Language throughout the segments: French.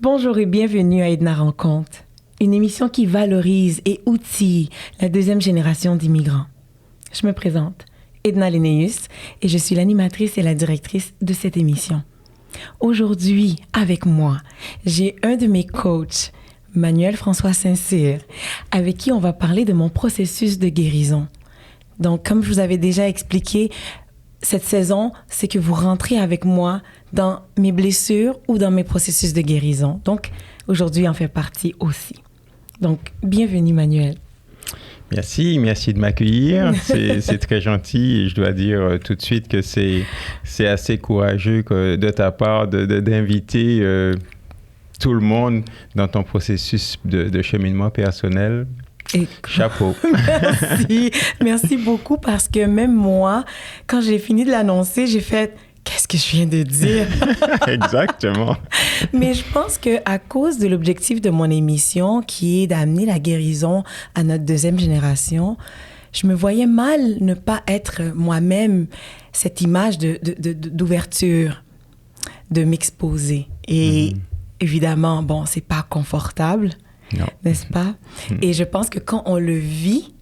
Bonjour et bienvenue à Edna Rencontre, une émission qui valorise et outille la deuxième génération d'immigrants. Je me présente, Edna Linnaeus, et je suis l'animatrice et la directrice de cette émission. Aujourd'hui, avec moi, j'ai un de mes coachs, Manuel François Saint-Cyr, avec qui on va parler de mon processus de guérison. Donc, comme je vous avais déjà expliqué, cette saison, c'est que vous rentrez avec moi dans mes blessures ou dans mes processus de guérison. Donc, aujourd'hui, en fait partie aussi. Donc, bienvenue, Manuel. Merci de m'accueillir. C'est très gentil et je dois dire tout de suite que c'est assez courageux de ta part d'inviter tout le monde dans ton processus de cheminement personnel. Et chapeau. Merci beaucoup parce que même moi, quand j'ai fini de l'annoncer, j'ai fait « Qu'est-ce que je viens de dire? » Exactement. Mais je pense qu'à cause de l'objectif de mon émission, qui est d'amener la guérison à notre deuxième génération, je me voyais mal ne pas être moi-même cette image d'ouverture, de m'exposer. Et évidemment, bon, c'est pas confortable. Non. N'est-ce pas? Et je pense que quand on le vit,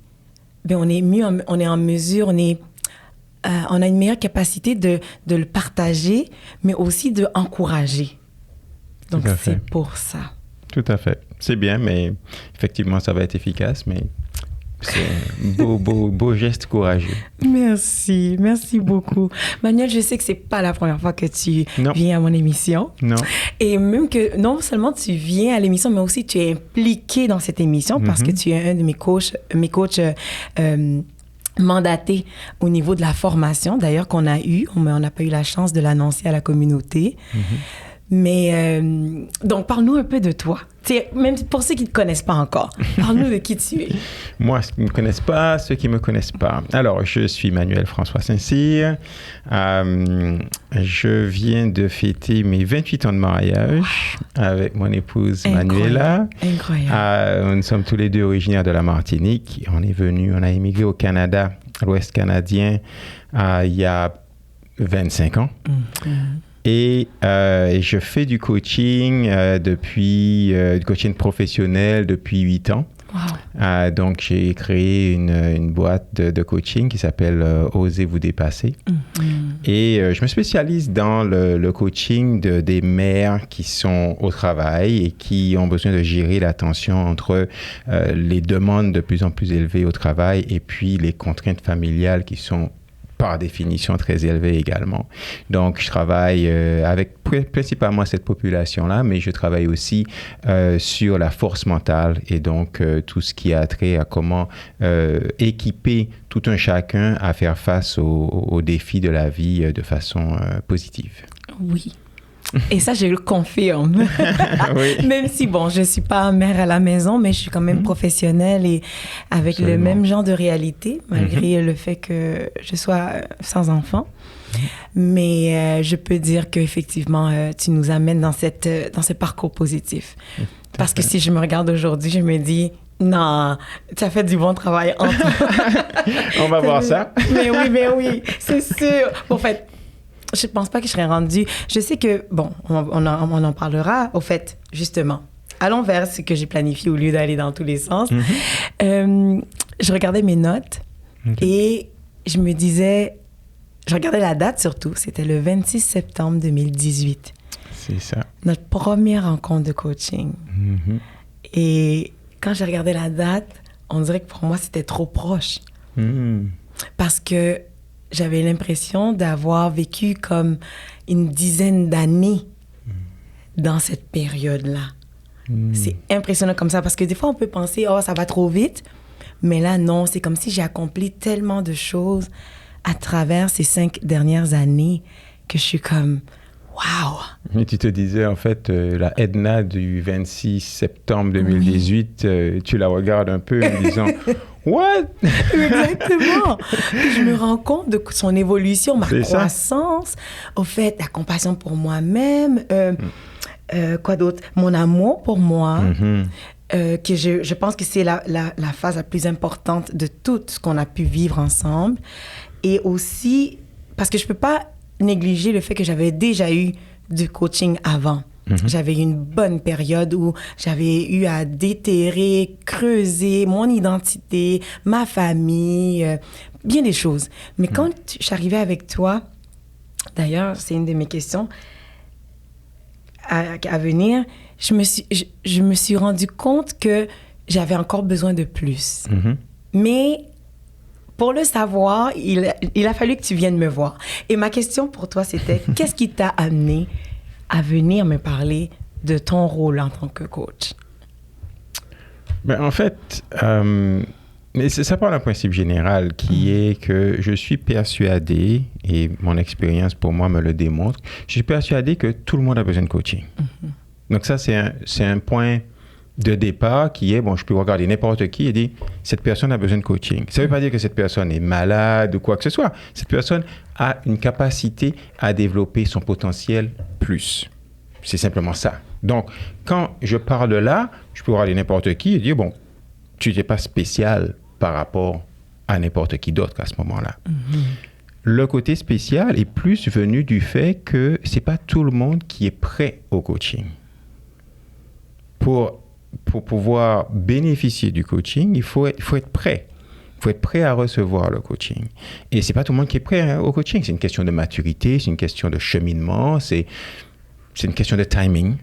bien, on est en mesure, on a une meilleure capacité de le partager, mais aussi de encourager. Donc, c'est pour ça. Tout à fait. C'est bien, mais effectivement, ça va être efficace, mais c'est un beau geste courageux. Merci beaucoup. Manuel, je sais que c'est pas la première fois que tu viens à mon émission. Non. Et même que non seulement tu viens à l'émission, mais aussi tu es impliqué dans cette émission parce que tu es un de mes coachs mandatés au niveau de la formation, d'ailleurs qu'on a eu, mais on n'a pas eu la chance de l'annoncer à la communauté. Mais donc, parle-nous un peu de toi. Même pour ceux qui ne te connaissent pas encore, parle-nous de qui tu es. Moi, ceux qui ne me connaissent pas, ceux qui ne me connaissent pas. Alors, je suis Manuel François Saint-Cyr. Je viens de fêter mes 28 ans de mariage avec mon épouse Manuela. Incroyable. Nous sommes tous les deux originaires de la Martinique. On a émigré au Canada, à l'Ouest canadien, il y a 25 ans. Et je fais du coaching du coaching professionnel depuis 8 ans. Wow. Donc, j'ai créé une boîte de coaching qui s'appelle Osez vous dépasser. Et je me spécialise dans le coaching des mères qui sont au travail et qui ont besoin de gérer la tension entre les demandes de plus en plus élevées au travail et puis les contraintes familiales qui sont par définition très élevée également. Donc, je travaille avec principalement cette population-là, mais je travaille aussi sur la force mentale et donc tout ce qui a trait à comment équiper tout un chacun à faire face aux défis de la vie de façon positive. Oui. Et ça, je le confirme. Oui. Même si, bon, je ne suis pas mère à la maison, mais je suis quand même professionnelle et avec le même genre de réalité, malgré le fait que je sois sans enfant. Mais je peux dire qu'effectivement, tu nous amènes dans ce parcours positif. Parce que si je me regarde aujourd'hui, je me dis... Non, tu as fait du bon travail en toi. On va voir ça. Mais oui, c'est sûr. En fait, je ne pense pas que je serais rendue. Je sais que, bon, on en parlera, au fait, justement. Allons vers ce que j'ai planifié au lieu d'aller dans tous les sens. Je regardais mes notes et je me disais, je regardais la date surtout, c'était le 26 septembre 2018. C'est ça. Notre première rencontre de coaching. Et quand j'ai regardé la date, on dirait que pour moi, c'était trop proche. Parce que j'avais l'impression d'avoir vécu comme une dizaine d'années dans cette période-là. C'est impressionnant comme ça parce que des fois, on peut penser « Oh, ça va trop vite ». Mais là, non, c'est comme si j'ai accompli tellement de choses à travers ces 5 dernières années que je suis comme « Wow ». Mais tu te disais, en fait, la Edna du 26 septembre 2018, tu la regardes un peu en disant « What ?» Exactement. Je me rends compte de son évolution, ma croissance, au fait, la compassion pour moi-même, quoi d'autre? Mon amour pour moi, que je pense que c'est la phase la plus importante de tout ce qu'on a pu vivre ensemble. Et aussi, parce que je ne peux pas négliger le fait que j'avais déjà eu du coaching avant. J'avais eu une bonne période où j'avais eu à déterrer, creuser mon identité, ma famille, bien des choses. Mais quand je suis arrivée avec toi, d'ailleurs, c'est une de mes questions à venir, je me suis rendu compte que j'avais encore besoin de plus. Mais pour le savoir, il a fallu que tu viennes me voir. Et ma question pour toi, c'était qu'est-ce qui t'a amené à venir me parler de ton rôle en tant que coach? Ben, en fait, mais ça part d'un principe général qui est que je suis persuadé, et mon expérience pour moi me le démontre, je suis persuadé que tout le monde a besoin de coaching. Donc ça, c'est un point de départ qui est, bon, je peux regarder n'importe qui et dire, cette personne a besoin de coaching. Ça ne veut pas dire que cette personne est malade ou quoi que ce soit. Cette personne a une capacité à développer son potentiel plus. C'est simplement ça. Donc, quand je parle de là, je peux regarder n'importe qui et dire, bon, tu n'es pas spécial par rapport à n'importe qui d'autre à ce moment-là. Le côté spécial est plus venu du fait que ce n'est pas tout le monde qui est prêt au coaching. Pour pouvoir bénéficier du coaching, il faut être prêt. Il faut être prêt à recevoir le coaching. Et ce n'est pas tout le monde qui est prêt au coaching. C'est une question de maturité, c'est une question de cheminement, c'est une question de timing.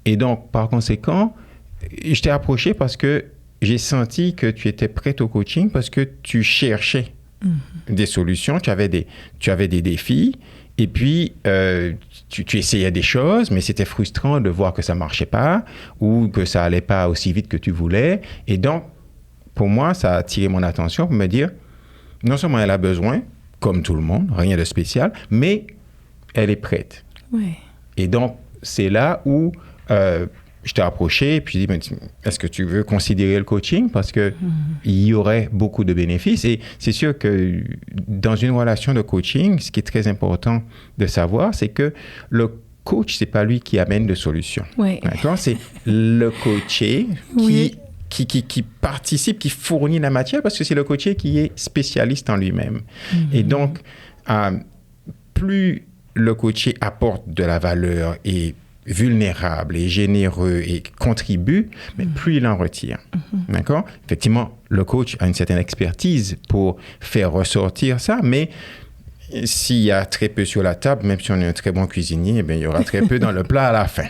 Et donc, par conséquent, je t'ai approché parce que j'ai senti que tu étais prête au coaching parce que tu cherchais des solutions, tu avais des défis. Et puis, tu essayais des choses, mais c'était frustrant de voir que ça ne marchait pas ou que ça n'allait pas aussi vite que tu voulais. Et donc, pour moi, ça a attiré mon attention pour me dire, non seulement elle a besoin, comme tout le monde, rien de spécial, mais elle est prête. Oui. Et donc, c'est là où je t'ai approché et puis je dit, est-ce que tu veux considérer le coaching? Parce qu'il y aurait beaucoup de bénéfices. Et c'est sûr que dans une relation de coaching, ce qui est très important de savoir, c'est que le coach, ce n'est pas lui qui amène de solutions. Oui. D'accord? C'est le coaché qui participe, qui fournit la matière parce que c'est le coaché qui est spécialiste en lui-même. Et donc, plus le coaché apporte de la valeur et vulnérable et généreux et contribue, mais plus il en retire. D'accord? Effectivement, le coach a une certaine expertise pour faire ressortir ça, mais s'il y a très peu sur la table, même si on est un très bon cuisinier, eh bien, il y aura très peu dans le plat à la fin.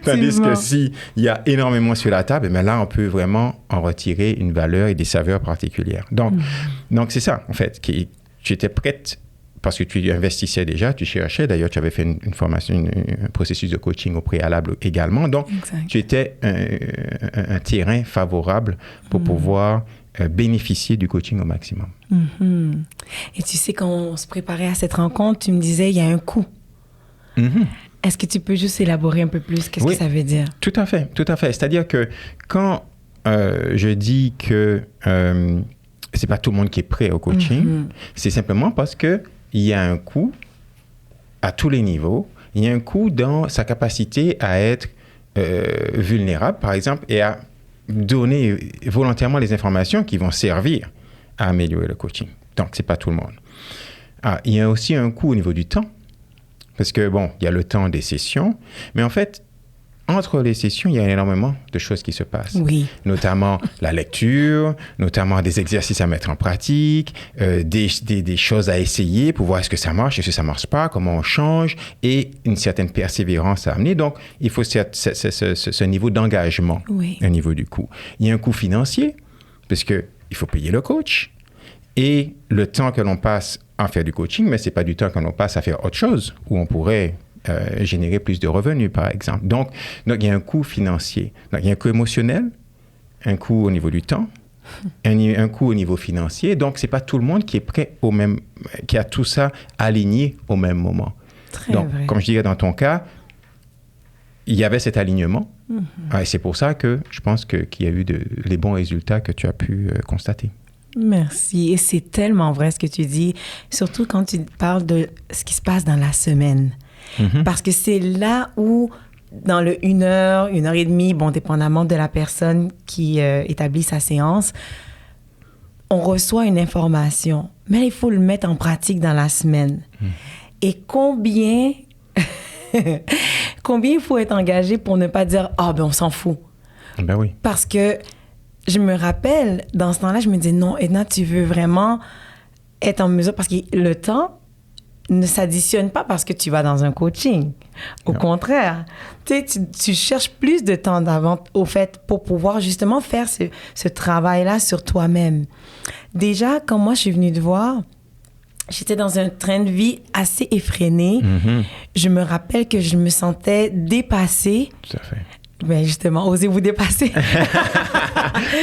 Tandis que s'il y a énormément sur la table, eh bien, là, on peut vraiment en retirer une valeur et des saveurs particulières. Donc c'est ça, en fait, tu étais prête parce que tu investissais déjà, tu cherchais. D'ailleurs, tu avais fait une formation, un processus de coaching au préalable également. Donc, tu étais un terrain favorable pour pouvoir bénéficier du coaching au maximum. Et tu sais, quand on se préparait à cette rencontre, tu me disais, il y a un coût. Est-ce que tu peux juste élaborer un peu plus? Qu'est-ce que ça veut dire? Tout à fait, tout à fait. C'est-à-dire que quand je dis que c'est pas tout le monde qui est prêt au coaching, c'est simplement parce que il y a un coût à tous les niveaux. Il y a un coût dans sa capacité à être vulnérable, par exemple, et à donner volontairement les informations qui vont servir à améliorer le coaching. Donc, ce n'est pas tout le monde. Il y a aussi un coût au niveau du temps, parce que, bon, il y a le temps des sessions, mais en fait, entre les sessions, il y a énormément de choses qui se passent. Oui. Notamment la lecture, notamment des exercices à mettre en pratique, des choses à essayer pour voir est-ce que ça marche, est-ce que ça ne marche pas, comment on change, et une certaine persévérance à amener. Donc, il faut ce niveau d'engagement au niveau du coût. Il y a un coût financier, parce qu'il faut payer le coach, et le temps que l'on passe à faire du coaching, mais ce n'est pas du temps que l'on passe à faire autre chose, où on pourrait générer plus de revenus, par exemple. Donc, il y a un coût financier. Donc, il y a un coût émotionnel, un coût au niveau du temps, un coût au niveau financier. Donc, ce n'est pas tout le monde qui est prêt qui a tout ça aligné au même moment. Donc, comme je dirais dans ton cas, il y avait cet alignement. Et c'est pour ça que je pense qu'il y a eu les bons résultats que tu as pu constater. Merci. Et c'est tellement vrai ce que tu dis, surtout quand tu parles de ce qui se passe dans la semaine. Parce que c'est là où, dans le 1 heure, 1 heure et demie, bon, dépendamment de la personne qui établit sa séance, on reçoit une information, mais il faut le mettre en pratique dans la semaine. Et combien combien il faut être engagé pour ne pas dire « Ah, ben on s'en fout ». Ben oui. Parce que je me rappelle, dans ce temps-là, je me disais « Non, Edna, tu veux vraiment être en mesure... » Parce que le temps ne s'additionne pas parce que tu vas dans un coaching. Au contraire, tu cherches plus de temps d'avance, au fait, pour pouvoir justement faire ce travail-là sur toi-même. Déjà, quand moi, je suis venue te voir, j'étais dans un train de vie assez effréné. Mm-hmm. Je me rappelle que je me sentais dépassée. Tout à fait. Ben justement, osez vous dépasser.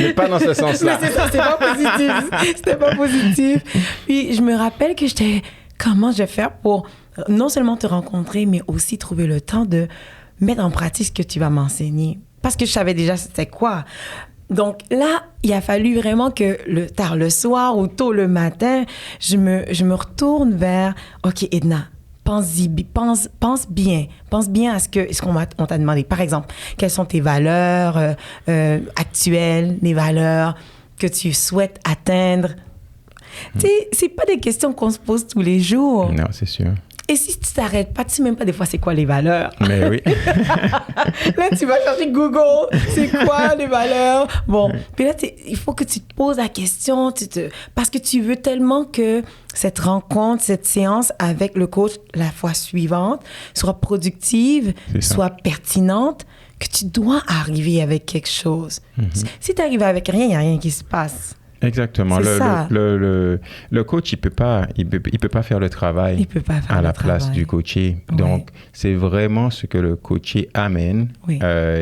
Mais pas dans ce sens-là. Mais c'est ça, c'est pas positif. C'était pas positif. Puis je me rappelle que j'étais... Comment je vais faire pour non seulement te rencontrer, mais aussi trouver le temps de mettre en pratique ce que tu vas m'enseigner? Parce que je savais déjà c'était quoi. Donc là, il a fallu vraiment que tard le soir ou tôt le matin, je me retourne vers « OK, Edna, pense bien à ce qu'on t'a demandé. Par exemple, quelles sont tes valeurs actuelles, les valeurs que tu souhaites atteindre? » Tu sais, c'est pas des questions qu'on se pose tous les jours. Non, c'est sûr. Et si tu t'arrêtes pas, tu sais même pas des fois c'est quoi les valeurs. Mais oui. Là, tu vas chercher Google, c'est quoi les valeurs? Bon, puis là, il faut que tu te poses la question, parce que tu veux tellement que cette rencontre, cette séance avec le coach la fois suivante soit productive, soit pertinente, que tu dois arriver avec quelque chose. Mm-hmm. Si tu arrives avec rien, il n'y a rien qui se passe. Exactement. Le coach, il peut pas faire le travail à la place du coaché. Oui. Donc, c'est vraiment ce que le coaché amène. Oui.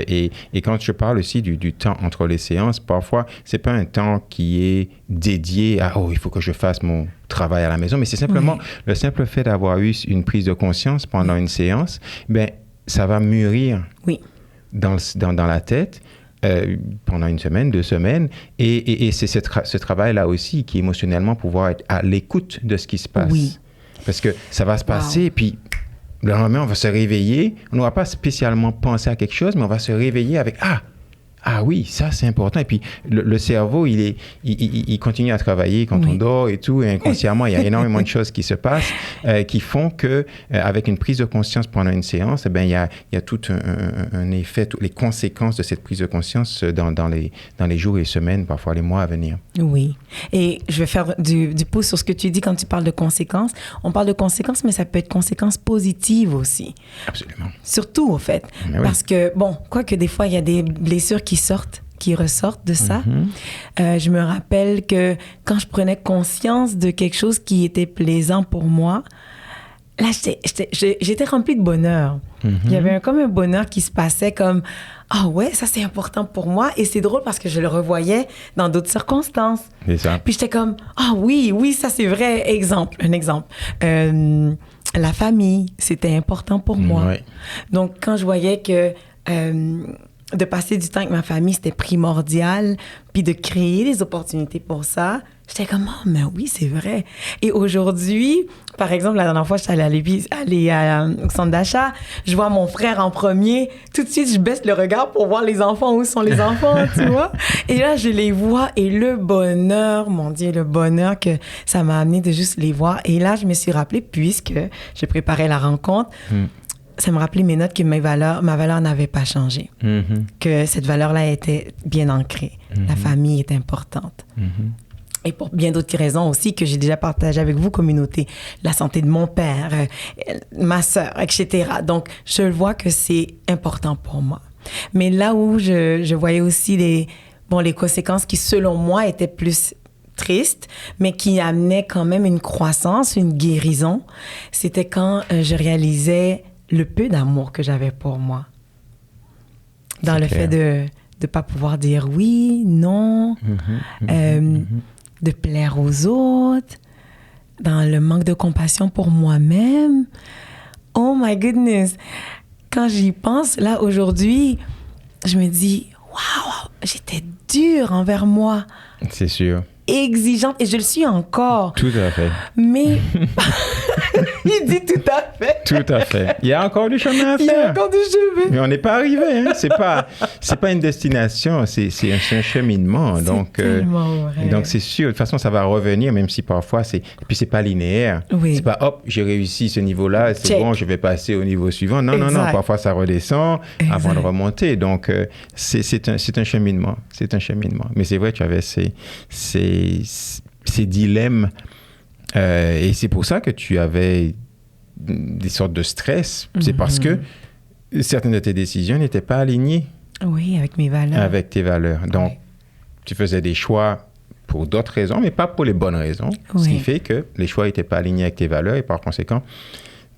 Et quand je parle aussi du temps entre les séances, parfois, c'est pas un temps qui est dédié à « Oh, il faut que je fasse mon travail à la maison », mais c'est simplement le simple fait d'avoir eu une prise de conscience pendant une séance, ben ça va mûrir dans la tête. Pendant une semaine, 2 semaines, et c'est ce travail-là aussi qui émotionnellement pouvoir être à l'écoute de ce qui se passe. Oui. Parce que ça va se passer, puis le lendemain, on va se réveiller, on n'aura pas spécialement pensé à quelque chose, mais on va se réveiller avec « Ah oui, ça c'est important ». Et puis le cerveau, il continue à travailler quand on dort et tout, et inconsciemment, il y a énormément de choses qui se passent qui font que avec une prise de conscience pendant une séance, il y a tout un effet, toutes les conséquences de cette prise de conscience dans les jours et semaines, parfois les mois à venir. Oui. Et je vais faire du pouce sur ce que tu dis quand tu parles de conséquences. On parle de conséquences, mais ça peut être conséquences positives aussi. Absolument. Surtout, au fait. Parce que, bon, quoique des fois, il y a des blessures qui ressortent de ça. Mm-hmm. Je me rappelle que quand je prenais conscience de quelque chose qui était plaisant pour moi, là, j'étais remplie de bonheur. Mm-hmm. Il y avait comme un bonheur qui se passait comme « Ah ouais, ça c'est important pour moi ». Et c'est drôle parce que je le revoyais dans d'autres circonstances. C'est ça. Puis j'étais comme « Ah oui, ça c'est vrai ». Un exemple. La famille, c'était important pour moi. Ouais. Donc, quand je voyais que... de passer du temps avec ma famille, c'était primordial. Puis de créer des opportunités pour ça, j'étais comme, oh, mais oui, c'est vrai. Et aujourd'hui, par exemple, la dernière fois, je suis allée au centre d'achat, je vois mon frère en premier. Tout de suite, je baisse le regard pour voir les enfants, où sont les enfants, tu vois. Et là, je les vois et le bonheur, mon Dieu, le bonheur que ça m'a amené de juste les voir. Et là, je me suis rappelée, puisque je préparais la rencontre, ça me rappelait mes notes que ma valeur n'avait pas changé. Mm-hmm. Que cette valeur-là était bien ancrée. Mm-hmm. La famille est importante. Mm-hmm. Et pour bien d'autres raisons aussi que j'ai déjà partagées avec vous, communauté. La santé de mon père, ma sœur, etc. Donc, je vois que c'est important pour moi. Mais là où je voyais aussi les conséquences qui, selon moi, étaient plus tristes, mais qui amenaient quand même une croissance, une guérison, c'était quand je réalisais le peu d'amour que j'avais pour moi. Dans le fait de ne pas pouvoir dire oui, non, de plaire aux autres, dans le manque de compassion pour moi-même. Oh my goodness! Quand j'y pense, là, aujourd'hui, je me dis, waouh, j'étais dure envers moi. C'est sûr. Exigeante, et je le suis encore. Tout à fait. Mais il dit tout à fait. Tout à fait. Il y a encore du chemin à faire. Il y a encore du chemin. Mais on n'est pas arrivé. Hein. C'est pas une destination, c'est un cheminement. Donc c'est sûr. De toute façon, ça va revenir, même si parfois et puis c'est pas linéaire. Oui. C'est pas hop, j'ai réussi ce niveau-là, c'est bon, je vais passer au niveau suivant. Non, non. Parfois ça redescend avant de remonter. Donc c'est un cheminement. C'est un cheminement. Mais c'est vrai, tu avais ces dilemmes. Et c'est pour ça que tu avais des sortes de stress. C'est parce que certaines de tes décisions n'étaient pas alignées. Oui, avec mes valeurs. Avec tes valeurs. Donc, tu faisais des choix pour d'autres raisons, mais pas pour les bonnes raisons. Oui. Ce qui fait que les choix n'étaient pas alignés avec tes valeurs et par conséquent,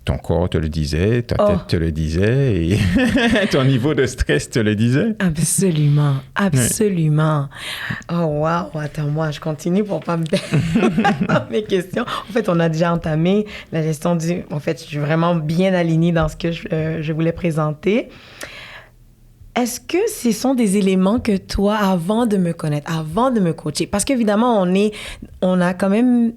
ton corps te le disait, ta tête te le disait et ton niveau de stress te le disait. Absolument, absolument. Oui. Oh, wow, attends-moi, je continue pour pas me perdre dans mes questions. En fait, on a déjà entamé la gestion du... En fait, je suis vraiment bien alignée dans ce que je voulais présenter. Est-ce que ce sont des éléments que toi, avant de me connaître, avant de me coacher, parce qu'évidemment, on a quand même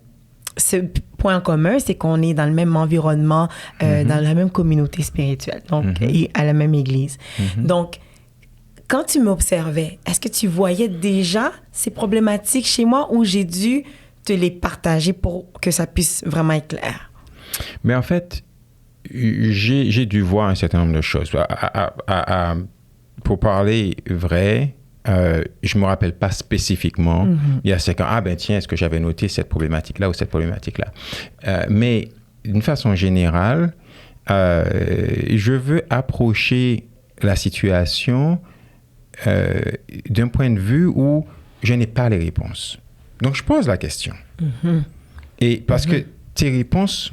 ce point commun, c'est qu'on est dans le même environnement, dans la même communauté spirituelle, donc et à la même église. Donc, quand tu m'observais, est-ce que tu voyais déjà ces problématiques chez moi ou j'ai dû te les partager pour que ça puisse vraiment être clair? Mais en fait, j'ai dû voir un certain nombre de choses. Pour parler vrai, je ne me rappelle pas spécifiquement, il y a 5 ans, tiens, est-ce que j'avais noté cette problématique-là ou cette problématique-là? Mais d'une façon générale, je veux approcher la situation d'un point de vue où je n'ai pas les réponses. Donc, je pose la question. Et parce que tes réponses,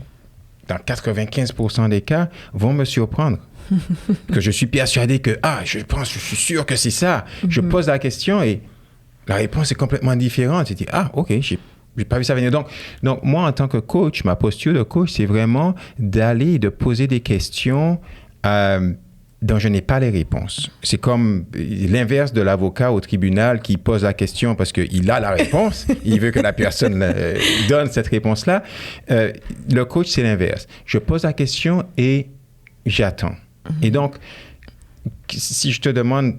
dans 95% des cas, vont me surprendre. Que je suis persuadé que, je suis sûr que c'est ça. Je pose la question et la réponse est complètement différente. Je dis, OK, j'ai pas vu ça venir. Donc, moi, en tant que coach, ma posture de coach, c'est vraiment d'aller, de poser des questions dont je n'ai pas les réponses. C'est comme l'inverse de l'avocat au tribunal qui pose la question parce qu'il a la réponse, il veut que la personne donne cette réponse-là. Le coach, c'est l'inverse. Je pose la question et j'attends. Et donc, si je te demande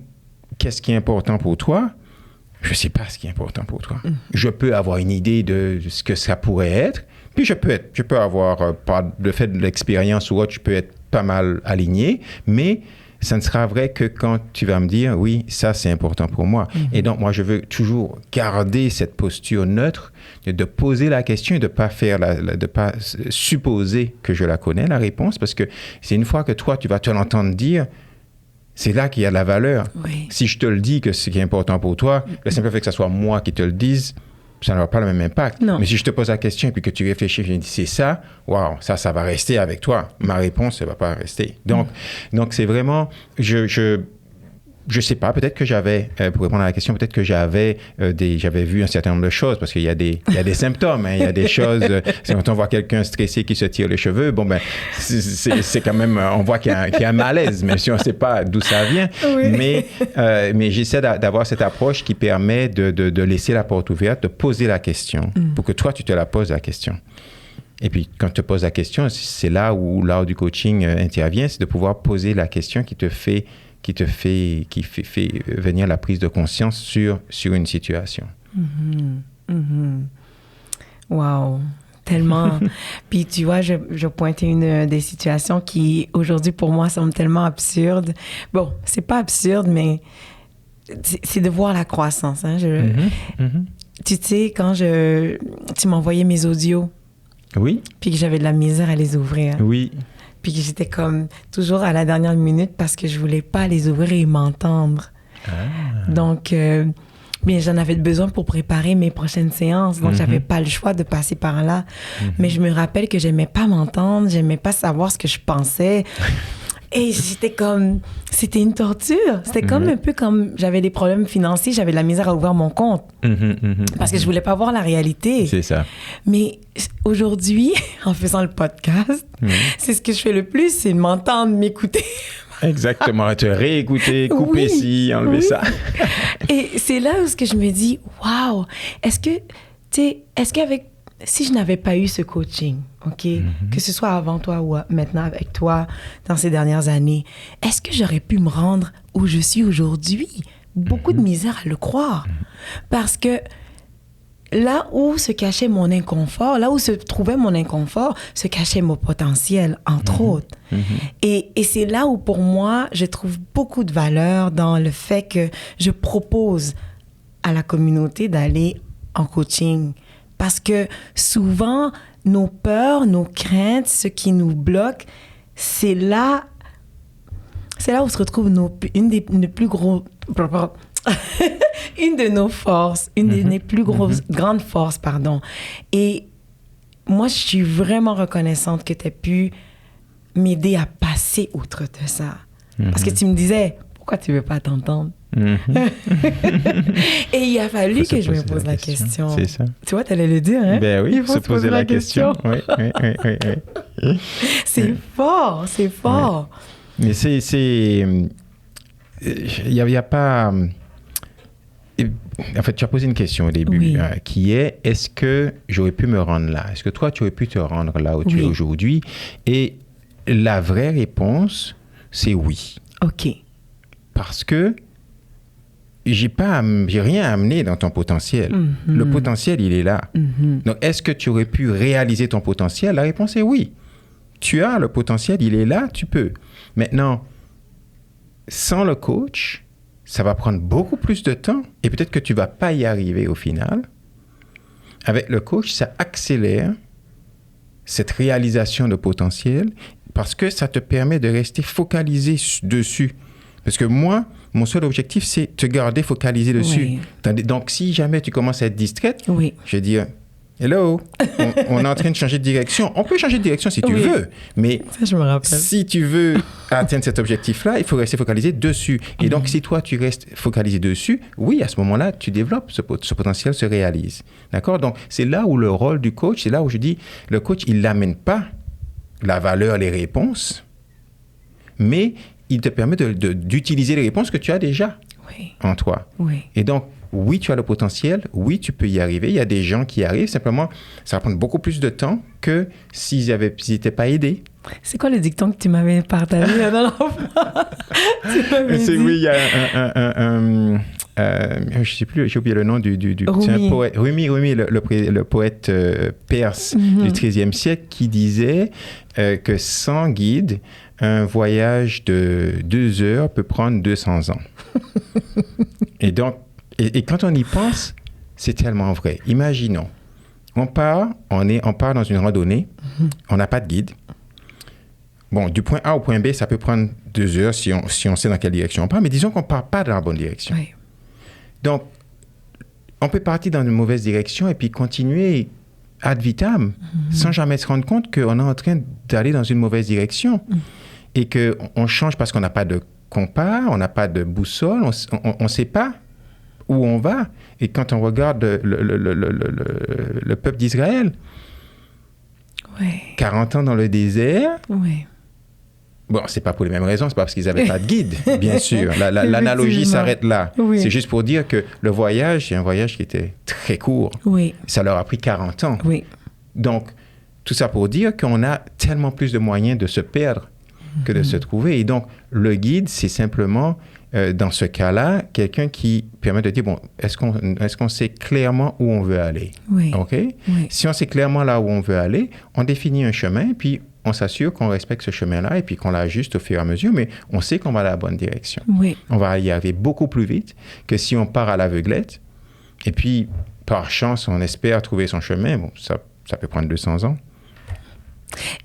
qu'est-ce qui est important pour toi, je ne sais pas ce qui est important pour toi. Je peux avoir une idée de ce que ça pourrait être, puis je peux avoir, par le fait de l'expérience ou autre, je peux être pas mal aligné, mais ça ne sera vrai que quand tu vas me dire, oui, ça c'est important pour moi. Et donc, moi, je veux toujours garder cette posture neutre, de poser la question et de ne pas supposer que je la connais, la réponse, parce que c'est une fois que toi, tu vas te l'entendre dire, c'est là qu'il y a de la valeur. Oui. Si je te le dis que ce qui est important pour toi, le simple fait que ce soit moi qui te le dise, ça n'aura pas le même impact. Non. Mais si je te pose la question et puis que tu réfléchis, je me dis c'est ça, waouh, ça va rester avec toi. Ma réponse, ça ne va pas rester. Donc c'est vraiment, je sais pas, peut-être que j'avais, pour répondre à la question, peut-être que j'avais vu un certain nombre de choses, parce qu'il y a des symptômes, il y a des choses, quand on voit quelqu'un stressé qui se tire les cheveux, c'est quand même, on voit qu'il y a un malaise, même si on ne sait pas d'où ça vient. Oui. Mais j'essaie d'avoir cette approche qui permet de laisser la porte ouverte, de poser la question, pour que toi, tu te la poses la question. Et puis, quand tu te poses la question, c'est là où l'art du coaching intervient, c'est de pouvoir poser la question qui fait venir la prise de conscience sur une situation. Wow, tellement. Puis tu vois, je pointais une des situations qui, aujourd'hui, pour moi, semble tellement absurde. Bon, c'est pas absurde, mais c'est de voir la croissance. Hein. Tu sais, quand tu m'envoyais mes audios, oui, puis que j'avais de la misère à les ouvrir. Oui. Puis que j'étais comme toujours à la dernière minute parce que je voulais pas les ouvrir et m'entendre. Donc, mais j'en avais besoin pour préparer mes prochaines séances. Donc, j'avais pas le choix de passer par là. Mais je me rappelle que j'aimais pas m'entendre, j'aimais pas savoir ce que je pensais. Et c'était une torture. C'était comme un peu comme j'avais des problèmes financiers, j'avais de la misère à ouvrir mon compte. Parce que je voulais pas voir la réalité. C'est ça. Mais aujourd'hui, en faisant le podcast, c'est ce que je fais le plus, c'est m'entendre, m'écouter. Exactement. Te réécouter, couper ci, enlever ça. Et c'est là où je me dis, waouh, est-ce qu'avec si je n'avais pas eu ce coaching, OK, que ce soit avant toi ou maintenant avec toi dans ces dernières années, est-ce que j'aurais pu me rendre où je suis aujourd'hui? Beaucoup de misère à le croire. Parce que là où se cachait mon inconfort, là où se trouvait mon inconfort, se cachait mon potentiel, entre autres. Et c'est là où, pour moi, je trouve beaucoup de valeur dans le fait que je propose à la communauté d'aller en coaching. Parce que souvent, nos peurs, nos craintes, ce qui nous bloque, c'est là où se retrouve une des plus gros... une de nos forces, une de mes plus grandes forces, pardon. Et moi, je suis vraiment reconnaissante que tu aies pu m'aider à passer outre de ça. Parce que tu me disais, pourquoi tu ne veux pas t'entendre? Et il a fallu que je me pose la question. C'est ça. Tu vois, tu allais le dire, hein? Ben oui, il faut se poser la question. Oui. C'est fort, c'est fort. Ouais. Mais il n'y a pas... En fait, tu as posé une question au début, qui est, est-ce que j'aurais pu me rendre là? Est-ce que toi, tu aurais pu te rendre là où tu es aujourd'hui? Et la vraie réponse, c'est oui. OK. Parce que j'ai rien amené dans ton potentiel. Le potentiel, il est là. Donc, est-ce que tu aurais pu réaliser ton potentiel? La réponse est oui. Tu as le potentiel, il est là, tu peux. Maintenant, sans le coach, ça va prendre beaucoup plus de temps et peut-être que tu ne vas pas y arriver au final. Avec le coach, ça accélère cette réalisation de potentiel parce que ça te permet de rester focalisé dessus. Parce que moi, mon seul objectif, c'est te garder focalisé dessus. Oui. Donc, si jamais tu commences à être distraite, je vais dire... Hello, on est en train de changer de direction. On peut changer de direction si tu veux, mais ça, je me rappelle. Si tu veux atteindre cet objectif-là, il faut rester focalisé dessus. Et donc, si toi, tu restes focalisé dessus, oui, à ce moment-là, tu développes, ce potentiel se réalise. D'accord? Donc, c'est là où le rôle du coach, c'est là où je dis, le coach, il n'amène pas la valeur, les réponses, mais il te permet d'utiliser les réponses que tu as déjà en toi. Et donc, oui, tu as le potentiel, oui, tu peux y arriver. Il y a des gens qui y arrivent, simplement, ça va prendre beaucoup plus de temps que s'ils n'étaient pas aidés. C'est quoi le dicton que tu m'avais partagé la dernière fois? Oui, il y a je ne sais plus, j'ai oublié le nom du poète. Rumi, le poète perse du XIIIe siècle, qui disait que sans guide, un voyage de 2 heures peut prendre 200 ans. Et donc, et quand on y pense, c'est tellement vrai. Imaginons, on part dans une randonnée, on n'a pas de guide. Bon, du point A au point B, ça peut prendre 2 heures si on sait dans quelle direction on part, mais disons qu'on ne part pas dans la bonne direction. Oui. Donc, on peut partir dans une mauvaise direction et puis continuer ad vitam sans jamais se rendre compte qu'on est en train d'aller dans une mauvaise direction et qu'on change parce qu'on n'a pas de compas, on n'a pas de boussole, on ne sait pas où on va. Et quand on regarde le peuple d'Israël, 40 ans dans le désert, bon, c'est pas pour les mêmes raisons, c'est pas parce qu'ils n'avaient pas de guide, bien sûr. L'analogie s'arrête là. C'est juste pour dire que le voyage, c'est un voyage qui était très court. Ça leur a pris 40 ans. Donc, tout ça pour dire qu'on a tellement plus de moyens de se perdre que de se trouver. Et donc, le guide, c'est simplement... dans ce cas-là, quelqu'un qui permet de dire, bon, est-ce qu'on sait clairement où on veut aller? OK? Si on sait clairement là où on veut aller, on définit un chemin, puis on s'assure qu'on respecte ce chemin-là et puis qu'on l'ajuste au fur et à mesure, mais on sait qu'on va dans la bonne direction. On va y arriver beaucoup plus vite que si on part à l'aveuglette, et puis, par chance, on espère trouver son chemin. Bon, ça peut prendre 200 ans.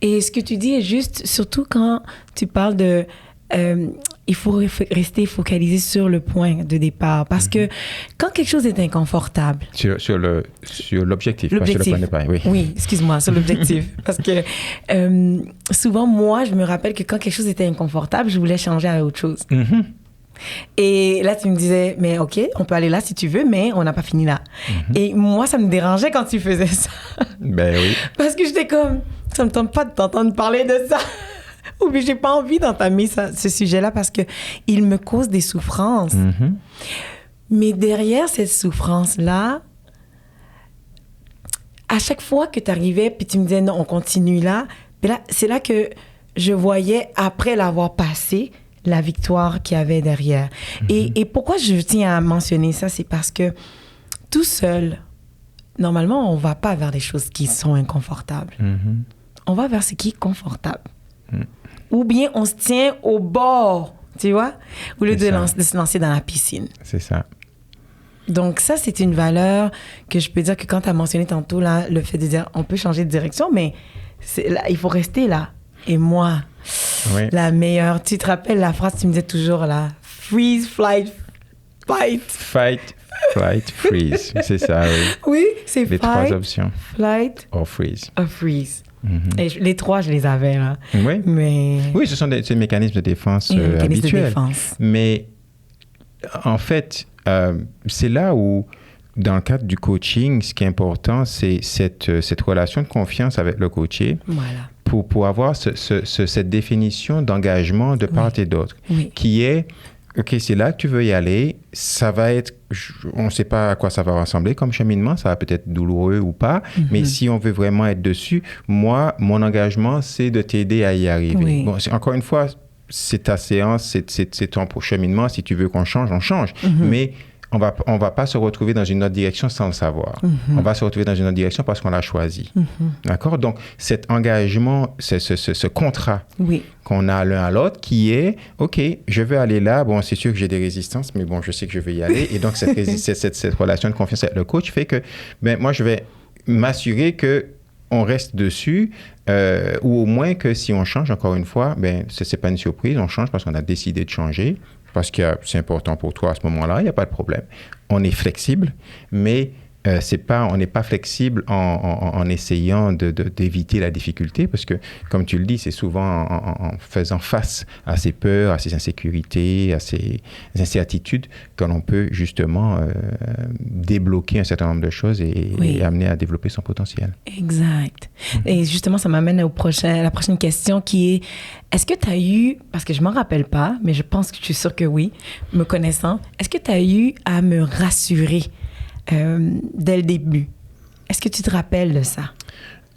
Et ce que tu dis est juste, surtout quand tu parles de... il faut rester focalisé sur le point de départ. Parce que quand quelque chose est inconfortable... Sur l'objectif, pas sur le point de départ. Oui, excuse-moi, sur l'objectif. Parce que souvent, moi, je me rappelle que quand quelque chose était inconfortable, je voulais changer à autre chose. Et là, tu me disais, mais OK, on peut aller là si tu veux, mais on n'a pas fini là. Et moi, ça me dérangeait quand tu faisais ça. Ben oui. Parce que j'étais comme, ça me tente pas de t'entendre parler de ça. Ou bien j'ai pas envie d'entamer ce sujet-là parce que il me cause des souffrances. Mais derrière cette souffrance-là, à chaque fois que tu arrivais, puis tu me disais, non, on continue là, puis là, c'est là que je voyais, après l'avoir passé, la victoire qu'il y avait derrière. Et pourquoi je tiens à mentionner ça, c'est parce que tout seul, normalement, on ne va pas vers des choses qui sont inconfortables. On va vers ce qui est confortable. Ou bien on se tient au bord, tu vois, au lieu de se lancer dans la piscine. C'est ça. Donc ça, c'est une valeur que je peux dire que quand tu as mentionné tantôt, là, le fait de dire on peut changer de direction, mais là, il faut rester là. Et moi, la meilleure, tu te rappelles la phrase que tu me disais toujours là, freeze, flight, fight. Fight, flight, freeze. C'est ça, oui. Oui, c'est les fight, trois options. Flight, or freeze. or freeze. Et les trois, je les avais là. Oui, mais... oui, ce sont des mécanismes de défense mécanismes habituels. de défense. Mais en fait, c'est là où, dans le cadre du coaching, ce qui est important, c'est cette relation de confiance avec le coaché. Voilà. Pour avoir cette définition d'engagement de part et d'autre, qui est, OK, c'est là que tu veux y aller, ça va être, on ne sait pas à quoi ça va ressembler comme cheminement, ça va peut-être douloureux ou pas, mais si on veut vraiment être dessus, moi, mon engagement, c'est de t'aider à y arriver. Bon, encore une fois, c'est ta séance, c'est ton cheminement, si tu veux qu'on change, on change, mais on va pas se retrouver dans une autre direction sans le savoir. On va se retrouver dans une autre direction parce qu'on l'a choisi. D'accord? Donc, cet engagement, ce contrat qu'on a l'un à l'autre qui est, OK, je veux aller là. Bon, c'est sûr que j'ai des résistances, mais bon, je sais que je vais y aller. Et donc, cette relation de confiance avec le coach fait que, moi, je vais m'assurer que on reste dessus, ou au moins que si on change, encore une fois, c'est pas une surprise, on change parce qu'on a décidé de changer. Parce que c'est important pour toi à ce moment-là, il n'y a pas de problème. On est flexible, mais on n'est pas flexible en essayant d'éviter la difficulté, parce que, comme tu le dis, c'est souvent en faisant face à ces peurs, à ces insécurités, à ces incertitudes que l'on peut justement débloquer un certain nombre de choses et amener à développer son potentiel. Exact. Et justement, ça m'amène à la prochaine question qui est, est-ce que tu as eu, parce que je ne m'en rappelle pas, mais je pense que je suis sûre que oui, me connaissant, est-ce que tu as eu à me rassurer dès le début? Est-ce que tu te rappelles de ça?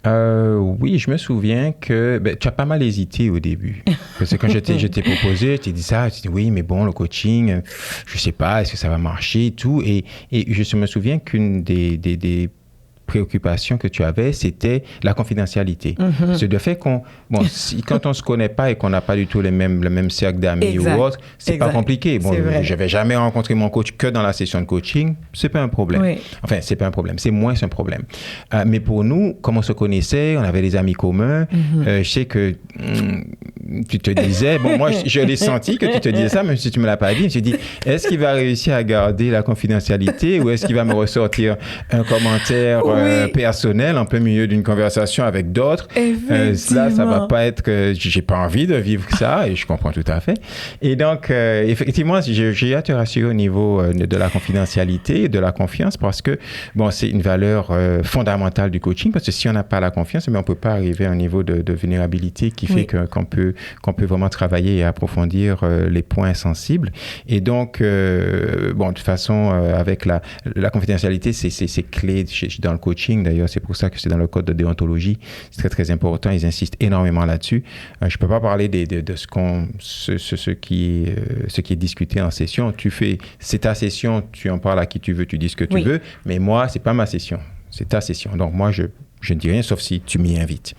Oui, je me souviens que tu as pas mal hésité au début. Parce que quand je t'ai proposé, tu t'es dit ça, tu t'es dit oui, mais bon, le coaching, je sais pas, est-ce que ça va marcher et tout. Et je me souviens qu'une des préoccupation que tu avais, c'était la confidentialité. C'est le fait quand on se connaît pas et qu'on n'a pas du tout le même cercle d'amis ou autre, c'est pas compliqué. Bon, je vais jamais rencontrer mon coach que dans la session de coaching, c'est pas un problème. Enfin, c'est pas un problème, c'est moins un problème. Mais pour nous, comme on se connaissait, on avait des amis communs, je sais que tu te disais, bon, moi, je l'ai senti que tu te disais ça, même si tu me l'as pas dit, je me suis dit, est-ce qu'il va réussir à garder la confidentialité ou est-ce qu'il va me ressortir un commentaire personnel en plein milieu d'une conversation avec d'autres? Là, ça va pas être que j'ai pas envie de vivre ça et je comprends tout à fait. Et donc, effectivement, j'ai à te rassurer au niveau de la confidentialité et de la confiance parce que, bon, c'est une valeur fondamentale du coaching parce que si on n'a pas la confiance, on peut pas arriver à un niveau de vulnérabilité qui fait qu'on peut vraiment travailler et approfondir les points sensibles. Et donc, de toute façon, avec la confidentialité, c'est clé dans le coaching. D'ailleurs, c'est pour ça que c'est dans le code de déontologie. C'est très, très important. Ils insistent énormément là-dessus. Je peux pas parler de ce qui est discuté en session. C'est ta session, tu en parles à qui tu veux, tu dis ce que tu veux. Mais moi, c'est pas ma session. C'est ta session. Donc, moi, je ne dis rien sauf si tu m'y invites.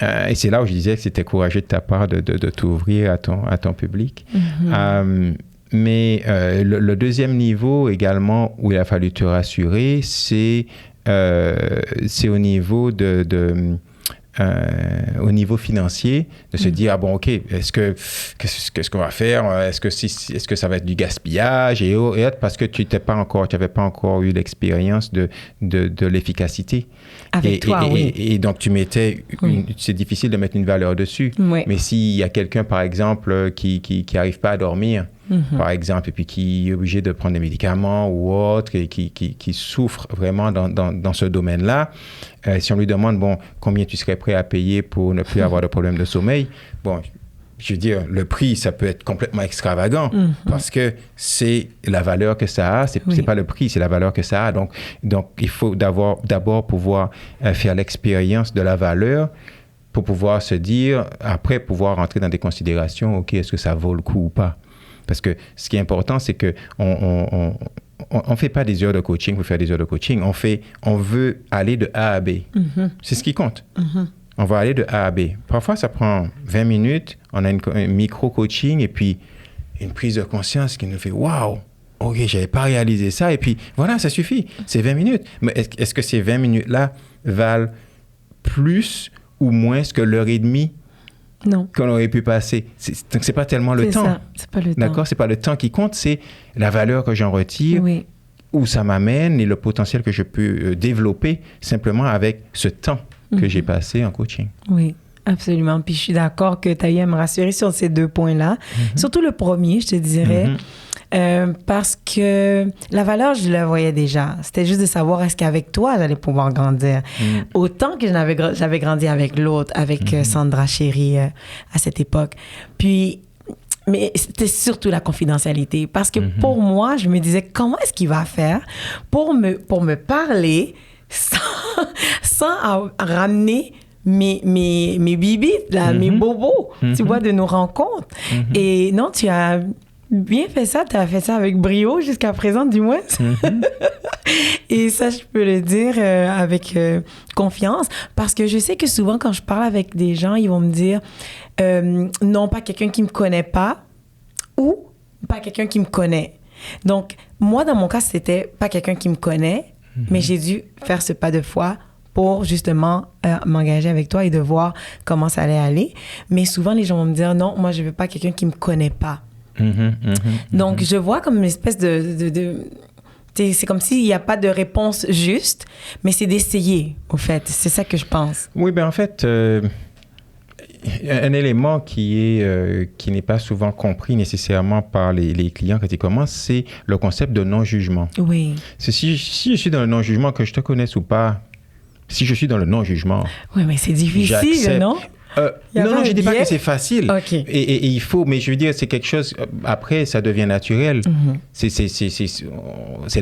Et c'est là où je disais que c'était courageux de ta part de t'ouvrir à ton public. Mais le deuxième niveau également où il a fallu te rassurer, c'est au niveau au niveau financier, de se dire, OK, qu'est-ce qu'on va faire? Est-ce que ça va être du gaspillage et autres, parce que tu n'avais pas encore eu l'expérience de l'efficacité. Avec toi, et donc, c'est difficile de mettre une valeur dessus. Mais s'il y a quelqu'un, par exemple, qui n'arrive pas à dormir, par exemple, et puis qui est obligé de prendre des médicaments ou autre, et qui souffre vraiment dans ce domaine-là, si on lui demande, combien tu serais prêt à payer pour ne plus avoir de problème de sommeil, je veux dire, le prix, ça peut être complètement extravagant parce que c'est la valeur que ça a. C'est pas le prix, c'est la valeur que ça a. Donc il faut d'abord pouvoir faire l'expérience de la valeur pour pouvoir se dire, après pouvoir rentrer dans des considérations, OK, est-ce que ça vaut le coup ou pas? Parce que ce qui est important, c'est que on fait pas des heures de coaching pour faire des heures de coaching. On veut aller de A à B. C'est ce qui compte. On va aller de A à B. Parfois, ça prend 20 minutes. On a un micro-coaching et puis une prise de conscience qui nous fait « Waouh! OK, je n'avais pas réalisé ça. » Et puis, voilà, ça suffit. C'est 20 minutes. Mais est-ce que ces 20 minutes-là valent plus ou moins que l'heure et demie qu'on aurait pu passer? Donc, ce n'est pas tellement le temps. C'est pas le temps. D'accord? Ce n'est pas le temps qui compte, c'est la valeur que j'en retire, où ça m'amène et le potentiel que je peux développer simplement avec ce temps que j'ai passé en coaching. Oui, absolument. Puis je suis d'accord que tu as eu à me rassurer sur ces 2 points-là. Surtout le premier, je te dirais, parce que la valeur, je la voyais déjà. C'était juste de savoir est-ce qu'avec toi, j'allais pouvoir grandir. Autant que j'avais grandi avec l'autre, avec Sandra Chéri à cette époque. Puis, mais c'était surtout la confidentialité. Parce que pour moi, je me disais, comment est-ce qu'il va faire pour me parler sans ramener mes bibites, là, mes bobos, tu vois, de nos rencontres. Et non, tu as bien fait ça. Tu as fait ça avec brio jusqu'à présent, du moins. Et ça, je peux le dire avec confiance. Parce que je sais que souvent, quand je parle avec des gens, ils vont me dire non, pas quelqu'un qui me connaît pas ou pas quelqu'un qui me connaît. Donc, moi, dans mon cas, c'était pas quelqu'un qui me connaît, mais j'ai dû faire ce pas de foi pour justement m'engager avec toi et de voir comment ça allait aller. Mais souvent, les gens vont me dire, non, moi, je veux pas quelqu'un qui me connaît pas. Donc, je vois comme une espèce de c'est comme s'il n'y a pas de réponse juste, mais c'est d'essayer, au fait. C'est ça que je pense. Oui, bien en fait, un élément qui n'est pas souvent compris nécessairement par les clients quand ils commencent, c'est le concept de non-jugement. Oui. Si je suis dans le non-jugement, que je te connaisse ou pas, si je suis dans le non-jugement... Oui, mais c'est difficile, non? Non, je ne dis pas que c'est facile. Okay. Et il faut, mais je veux dire, c'est quelque chose, après, ça devient naturel. C'est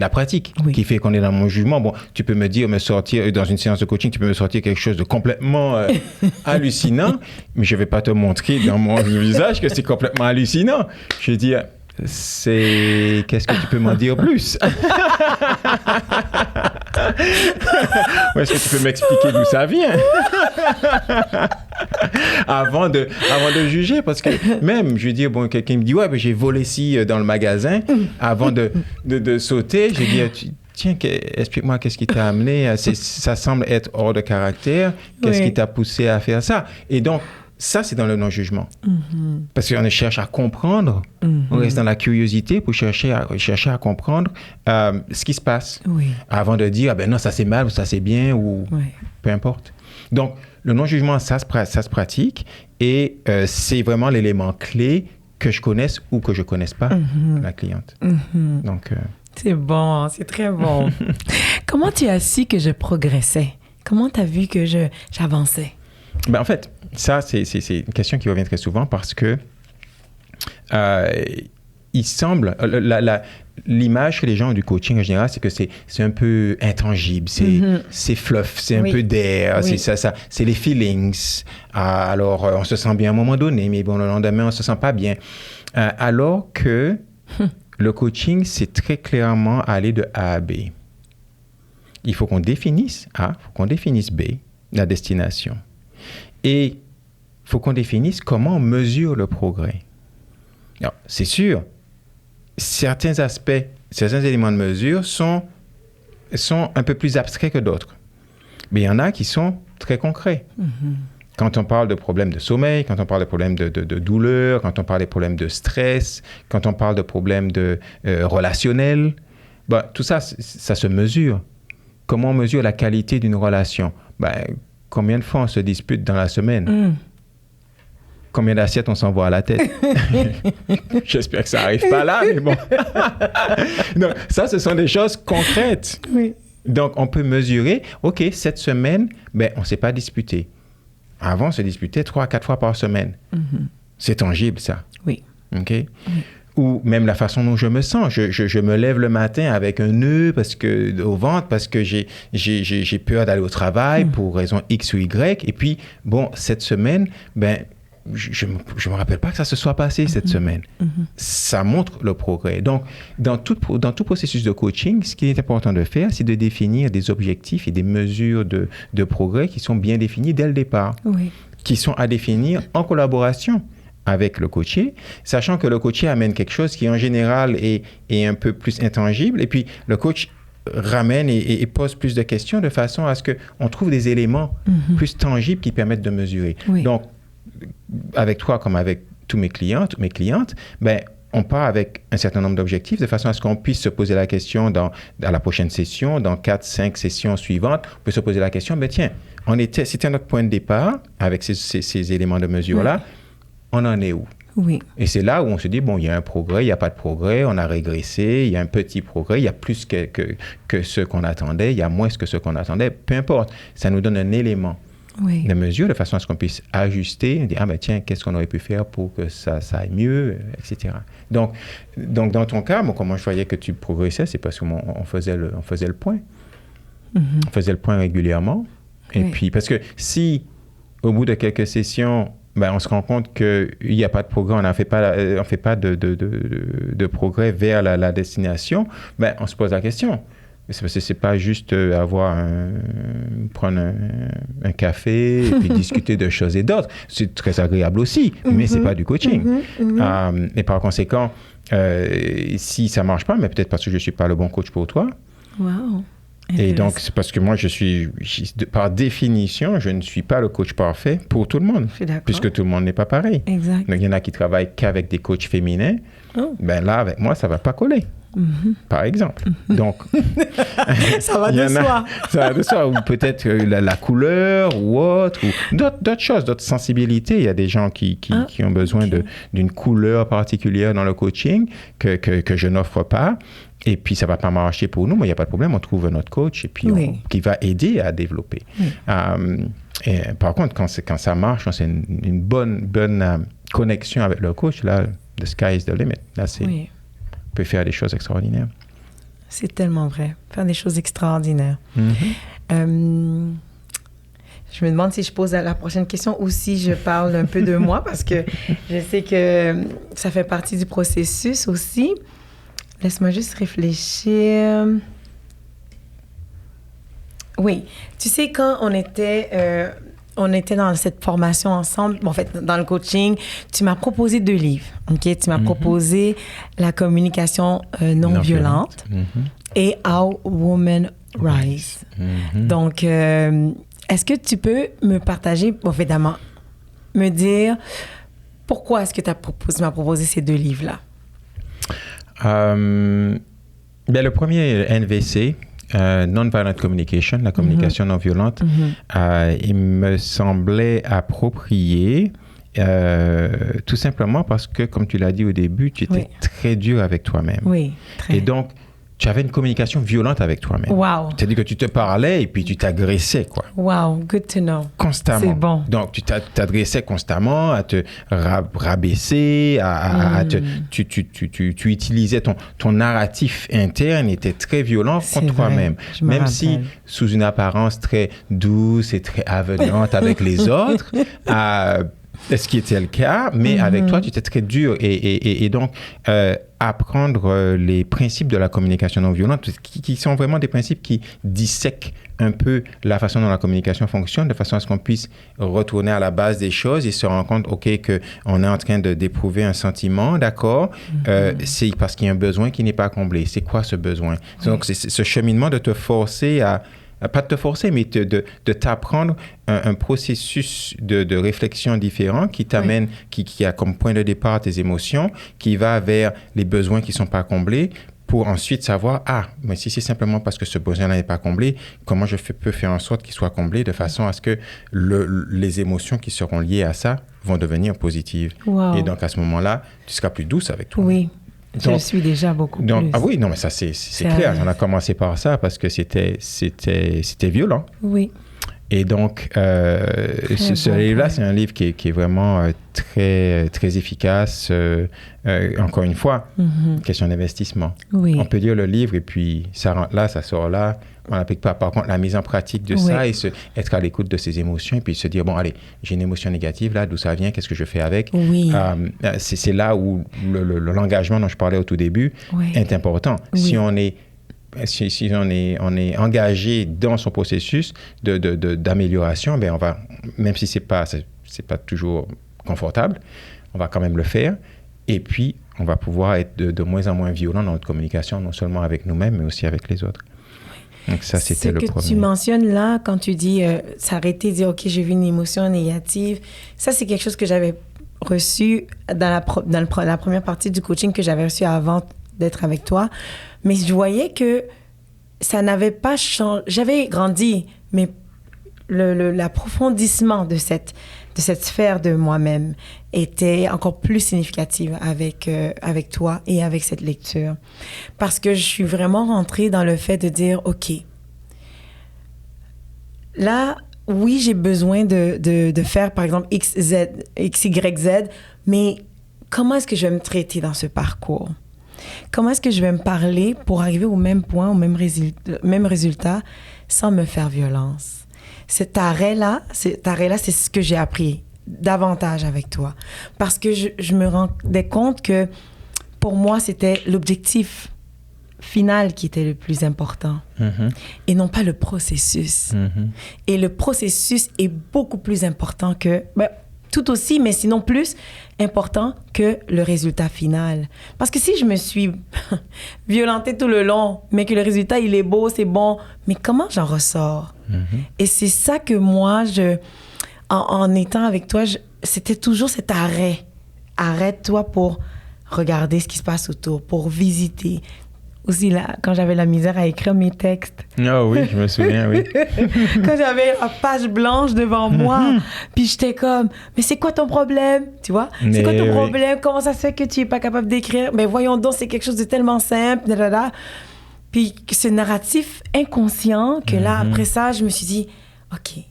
la pratique qui fait qu'on est dans mon jugement. Bon, tu peux me sortir, dans une séance de coaching, tu peux me sortir quelque chose de complètement hallucinant, mais je ne vais pas te montrer dans mon visage que c'est complètement hallucinant. Je veux dire, qu'est-ce que tu peux m'en dire plus? Ou est-ce que tu peux m'expliquer d'où ça vient? avant de juger, parce que même, je veux dire, bon, quelqu'un me dit, ouais, ben, j'ai volé ci dans le magasin. Avant de sauter, j'ai dit, tiens, explique-moi qu'est-ce qui t'a amené. Ça semble être hors de caractère. Qu'est-ce qui t'a poussé à faire ça? Et donc, ça, c'est dans le non-jugement. Parce qu'on cherche à comprendre, on reste dans la curiosité pour chercher à comprendre ce qui se passe. Avant de dire, ah ben non, ça c'est mal ou ça c'est bien ou peu importe. Donc, le non-jugement, ça se pratique et c'est vraiment l'élément clé que je connaisse ou que je ne connaisse pas la cliente. Donc, c'est bon, c'est très bon. Comment tu as su que je progressais? Comment tu as vu que j'avançais? Ben, en fait, ça, c'est une question qui revient très souvent parce que il semble, l'image que les gens ont du coaching en général, c'est que c'est un peu intangible, c'est fluff, c'est un peu d'air, c'est les feelings. Alors, on se sent bien à un moment donné, mais bon, le lendemain, on ne se sent pas bien. Alors que le coaching, c'est très clairement aller de A à B. Il faut qu'on définisse A, il faut qu'on définisse B, la destination. Et il faut qu'on définisse comment on mesure le progrès. Alors, c'est sûr, certains aspects, certains éléments de mesure sont un peu plus abstraits que d'autres. Mais il y en a qui sont très concrets. Quand on parle de problèmes de sommeil, quand on parle de problèmes de douleur, quand on parle des problèmes de stress, quand on parle de problèmes relationnels, ben, tout ça, ça se mesure. Comment on mesure la qualité d'une relation? Ben, combien de fois on se dispute dans la semaine? Combien d'assiettes on s'envoie à la tête? J'espère que ça n'arrive pas là, mais bon. Donc, ça, ce sont des choses concrètes. Donc, on peut mesurer, OK, cette semaine, ben, on ne s'est pas disputé. Avant, on se disputait 3 à 4 fois par semaine. C'est tangible, ça. Oui. OK? Oui. Ou même la façon dont je me sens. Je me lève le matin avec un nœud au ventre parce que j'ai peur d'aller au travail pour raison X ou Y. Et puis, bon, cette semaine, je me rappelle pas que ça se soit passé cette semaine. Ça montre le progrès. Donc, dans tout processus de coaching, ce qui est important de faire, c'est de définir des objectifs et des mesures de progrès qui sont bien définis dès le départ, qui sont à définir en collaboration avec le coaché, sachant que le coaché amène quelque chose qui, en général, est un peu plus intangible. Et puis, le coach ramène et pose plus de questions de façon à ce qu'on trouve des éléments plus tangibles qui permettent de mesurer. Donc, avec toi comme avec tous mes clients, toutes mes clientes, on part avec un certain nombre d'objectifs de façon à ce qu'on puisse se poser la question à la prochaine session, dans 4-5 sessions suivantes, on peut se poser la question, tiens, c'était notre point de départ avec ces éléments de mesure-là, on en est où? Oui. Et c'est là où on se dit, il y a un progrès, il n'y a pas de progrès, on a régressé, il y a un petit progrès, il y a plus que ce qu'on attendait, il y a moins que ce qu'on attendait, peu importe, ça nous donne un élément de mesure de façon à ce qu'on puisse ajuster, dire, tiens, qu'est-ce qu'on aurait pu faire pour que ça aille mieux, etc. Donc dans ton cas, comment je voyais que tu progressais, c'est parce qu'on faisait le point. On faisait le point régulièrement. Et puis, parce que si, au bout de quelques sessions, on se rend compte qu'il n'y a pas de progrès, on ne fait pas de progrès vers la destination, on se pose la question. C'est parce que c'est pas juste prendre un café et puis discuter de choses et d'autres. C'est très agréable aussi, mais c'est pas du coaching. Et par conséquent, si ça marche pas, mais peut-être parce que je suis pas le bon coach pour toi. Wow. Et donc, c'est parce que moi, par définition, je ne suis pas le coach parfait pour tout le monde. Je suis d'accord. Puisque tout le monde n'est pas pareil. Exact. Donc, il y en a qui travaillent qu'avec des coachs féminins. Là, avec moi, ça va pas coller. Par exemple. Donc, ça va de soi. Ça va de soi. Ou peut-être la couleur ou autre, ou d'autres choses, d'autres sensibilités. Il y a des gens qui ont besoin d'une couleur particulière dans le coaching que je n'offre pas. Et puis, ça ne va pas marcher pour nous, mais il n'y a pas de problème. On trouve notre coach et puis qui va aider à développer. Et par contre, quand ça marche, quand c'est une bonne connexion avec le coach, là, the sky is the limit. Là, on peut faire des choses extraordinaires. C'est tellement vrai. Faire des choses extraordinaires. Je me demande si je pose la prochaine question ou si je parle un peu de moi, parce que je sais que ça fait partie du processus aussi. Laisse-moi juste réfléchir. Oui. Tu sais, quand on était dans cette formation ensemble, en fait, dans le coaching, tu m'as proposé 2 livres, OK? Tu m'as proposé La communication non violente et How Women Rise. Donc, est-ce que tu peux me partager, évidemment, me dire pourquoi est-ce que tu m'as proposé ces 2 livres-là? Le premier, NVC, Non-Violent Communication, la communication non violente, il me semblait approprié, tout simplement parce que, comme tu l'as dit au début, tu étais très dur avec toi-même. Oui, très. Et donc, tu avais une communication violente avec toi-même. Wow. C'est-à-dire que tu te parlais et puis tu t'agressais, quoi. Wow, good to know. Constamment. C'est bon. Donc, tu t'adressais constamment à te rabaisser, tu utilisais ton narratif interne était très violent contre toi-même. Même si, sous une apparence très douce et très avenante avec les autres, ce qui était le cas, mais avec toi, tu étais très dur. Et donc, apprendre les principes de la communication non violente, qui sont vraiment des principes qui dissèquent un peu la façon dont la communication fonctionne, de façon à ce qu'on puisse retourner à la base des choses et se rendre compte, OK, qu'on est en train d'éprouver un sentiment, d'accord, c'est parce qu'il y a un besoin qui n'est pas comblé. C'est quoi ce besoin? Donc, c'est ce cheminement de te forcer pas de te forcer, mais de t'apprendre un processus de réflexion différent qui t'amène, qui a comme point de départ tes émotions, qui va vers les besoins qui ne sont pas comblés, pour ensuite savoir, mais si c'est simplement parce que ce besoin-là n'est pas comblé, comment peux faire en sorte qu'il soit comblé de façon à ce que les émotions qui seront liées à ça vont devenir positives. Wow. Et donc, à ce moment-là, tu seras plus douce avec toi. Oui. Donc, je suis déjà beaucoup plus. Ah oui, non, mais ça, c'est clair. On a commencé par ça parce que c'était violent. Oui. Et donc, ce livre-là, c'est un livre qui est vraiment très, très efficace. Encore une fois, question d'investissement. Oui. On peut lire le livre et puis ça rentre là, ça sort là. On n'applique pas. Par contre, la mise en pratique de ça et être à l'écoute de ses émotions et puis se dire, bon, allez, j'ai une émotion négative là, d'où ça vient, qu'est-ce que je fais avec? Oui. C'est là où l'engagement dont je parlais au tout début est important. Oui. Si on est engagé dans son processus d'amélioration, ben on va, même si c'est pas toujours confortable, on va quand même le faire. Et puis, on va pouvoir être de moins en moins violent dans notre communication, non seulement avec nous-mêmes, mais aussi avec les autres. Donc ça, c'était le premier. Ce que tu mentionnes là, quand tu dis s'arrêter, dire « Ok, j'ai vu une émotion négative », ça, c'est quelque chose que j'avais reçu dans la première partie du coaching que j'avais reçu avant d'être avec toi. Mais je voyais que ça n'avait pas changé. J'avais grandi, mais l'approfondissement de cette sphère de moi-même était encore plus significative avec toi et avec cette lecture. Parce que je suis vraiment rentrée dans le fait de dire, OK, là, oui, j'ai besoin de faire, par exemple, X, Y, Z, mais comment est-ce que je vais me traiter dans ce parcours? Comment est-ce que je vais me parler pour arriver au même point, au même résultat, sans me faire violence? Cet arrêt-là, c'est ce que j'ai appris davantage avec toi. Parce que je me rendais compte que pour moi, c'était l'objectif final qui était le plus important et non pas le processus. Et le processus est beaucoup plus important que... tout aussi, mais sinon plus important que le résultat final. Parce que si je me suis violentée tout le long, mais que le résultat, il est beau, c'est bon, mais comment j'en ressors? Et c'est ça que moi, en étant avec toi, c'était toujours cet arrêt. Arrête-toi pour regarder ce qui se passe autour, pour visiter. Aussi, là, quand j'avais la misère à écrire mes textes. Ah oui, je me souviens, oui. Quand j'avais une page blanche devant moi, puis j'étais comme, mais c'est quoi ton problème? Tu vois? C'est quoi ton problème? Comment ça se fait que tu n'es pas capable d'écrire? Mais voyons donc, c'est quelque chose de tellement simple. Puis ce narratif inconscient que là, après ça, je me suis dit, OK,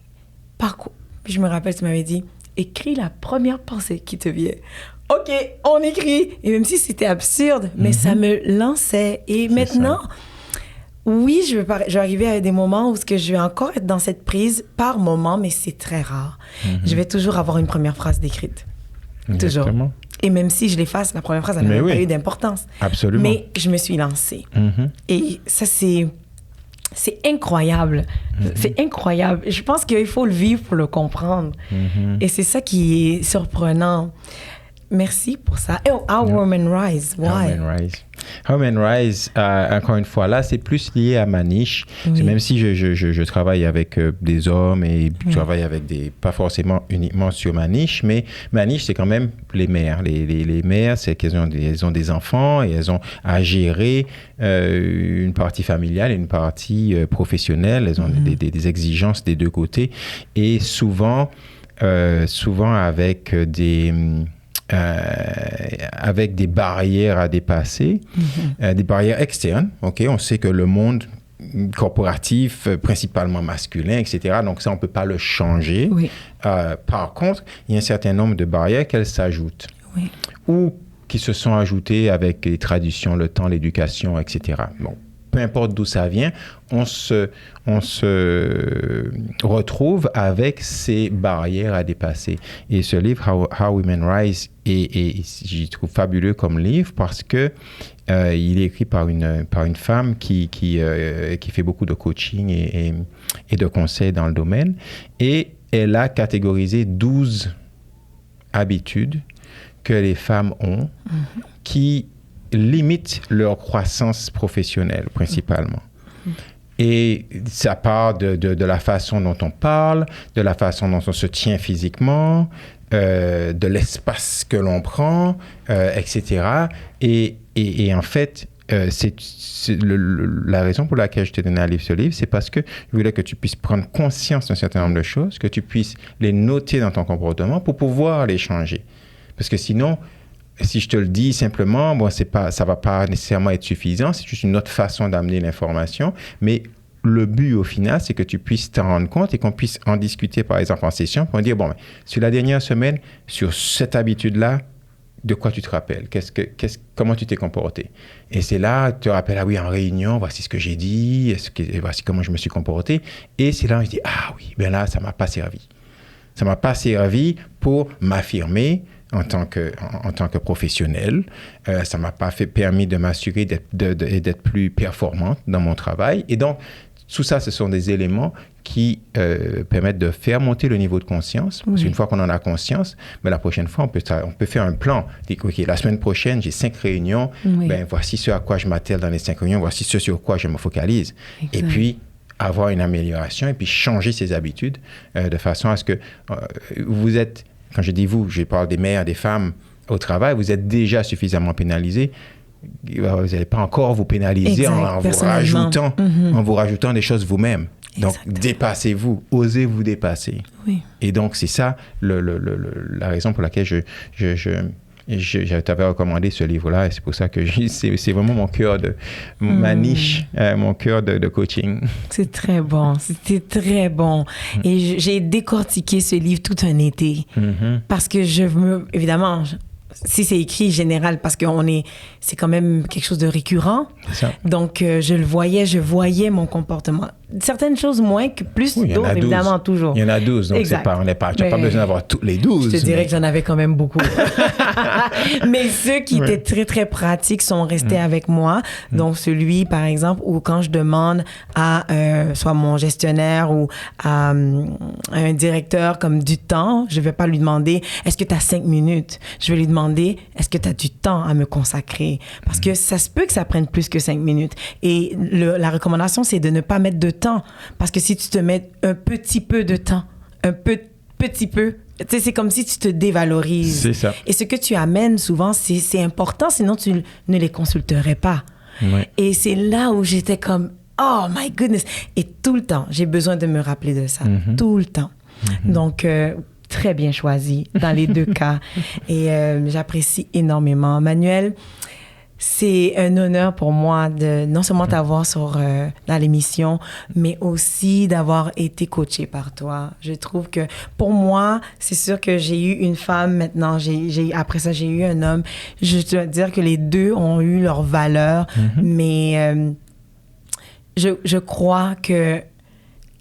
parcours. Puis je me rappelle, tu m'avais dit, écris la première pensée qui te vient. OK, on écrit. Et même si c'était absurde, mais ça me lançait. Et maintenant, oui, je vais arriver à des moments où je vais encore être dans cette prise par moment, mais c'est très rare. Je vais toujours avoir une première phrase décrite. Toujours. Exactement. Et même si je l'efface, la première phrase, elle n'a pas eu d'importance. Absolument. Mais je me suis lancée. Et ça, c'est incroyable. C'est incroyable. Je pense qu'il faut le vivre pour le comprendre. Et c'est ça qui est surprenant. Merci pour ça. Et How Women Rise, why? How Women Rise, encore une fois, là, c'est plus lié à ma niche. Oui. Même si je travaille avec des hommes et je travaille avec pas forcément uniquement sur ma niche, mais ma niche, c'est quand même les mères. Les mères, c'est qu'elles ont des enfants et elles ont à gérer une partie familiale et une partie professionnelle. Elles ont des exigences des deux côtés et souvent avec des barrières à dépasser, des barrières externes. Okay? On sait que le monde corporatif, principalement masculin, etc., donc ça, on ne peut pas le changer. Oui. Par contre, il y a un certain nombre de barrières qu'elles s'ajoutent ou qui se sont ajoutées avec les traditions, le temps, l'éducation, etc. Bon. Peu importe d'où ça vient, on se retrouve avec ces barrières à dépasser. Et ce livre, How Women Rise, j'y trouve fabuleux comme livre parce que il est écrit par une femme qui fait beaucoup de coaching et de conseils dans le domaine. Et elle a catégorisé 12 habitudes que les femmes ont qui limitent leur croissance professionnelle, principalement. Et ça part de la façon dont on parle, de la façon dont on se tient physiquement, de l'espace que l'on prend, etc. Et en fait, la raison pour laquelle je t'ai donné ce livre, c'est parce que je voulais que tu puisses prendre conscience d'un certain nombre de choses, que tu puisses les noter dans ton comportement pour pouvoir les changer. Parce que sinon, si je te le dis simplement, ça va pas nécessairement être suffisant. C'est juste une autre façon d'amener l'information. Mais le but au final, c'est que tu puisses t'en rendre compte et qu'on puisse en discuter, par exemple, en session, pour dire, bon, sur la dernière semaine, sur cette habitude-là, de quoi tu te rappelles? Comment tu t'es comporté? Et c'est là, tu te rappelles, ah oui, en réunion, voici ce que j'ai dit, voici comment je me suis comporté. Et c'est là où je dis, ah oui, bien là, ça ne m'a pas servi. Ça ne m'a pas servi pour m'affirmer en tant que professionnel. Ça ne m'a pas permis de m'assurer d'être plus performante dans mon travail. Et donc, tout ça, ce sont des éléments qui permettent de faire monter le niveau de conscience. Parce qu'une fois qu'on en a conscience, mais la prochaine fois, on peut faire un plan. Dire, OK, la semaine prochaine, j'ai 5 réunions. Ben, voici ce à quoi je m'attelle dans les 5 réunions. Voici ce sur quoi je me focalise. Exact. Et puis, avoir une amélioration et puis changer ses habitudes de façon à ce que vous êtes, quand je dis vous, je parle des mères, des femmes au travail, vous êtes déjà suffisamment pénalisés. Vous n'allez pas encore vous pénaliser en vous rajoutant des choses vous-même. Donc, dépassez-vous, osez vous dépasser. Oui. Et donc, c'est ça la raison pour laquelle je t'avais recommandé ce livre-là. Et c'est pour ça que c'est vraiment mon cœur ma niche, mon cœur de coaching. C'est très bon. C'était très bon. Et j'ai décortiqué ce livre tout un été. Parce que évidemment, si c'est écrit général, parce que c'est quand même quelque chose de récurrent. C'est ça. Donc, je voyais mon comportement. Certaines choses moins que plus d'autres, évidemment, toujours. Il y en a 12, donc tu n'as pas besoin d'avoir toutes les 12. Je te dirais que j'en avais quand même beaucoup. Mais ceux qui étaient très, très pratiques sont restés avec moi. Donc, celui, par exemple, où quand je demande à soit mon gestionnaire ou à un directeur comme du temps, je ne vais pas lui demander « Est-ce que tu as 5 minutes? » Je vais lui demander « Est-ce que tu as du temps à me consacrer? » Parce que ça se peut que ça prenne plus que 5 minutes. Et la recommandation, c'est de ne pas mettre de temps. Parce que si tu te mets un petit peu de temps, petit peu, tu sais, c'est comme si tu te dévalorises. C'est ça. Et ce que tu amènes souvent, c'est important, sinon tu ne les consulterais pas. Ouais. Et c'est là où j'étais comme, oh my goodness. Et tout le temps, j'ai besoin de me rappeler de ça. Tout le temps. Donc, très bien choisi dans les deux cas. Et j'apprécie énormément. Manuel, c'est un honneur pour moi de non seulement t'avoir dans l'émission, mais aussi d'avoir été coachée par toi. Je trouve que pour moi, c'est sûr que j'ai eu une femme maintenant, après ça, j'ai eu un homme. Je dois dire que les deux ont eu leur valeur, mais je crois que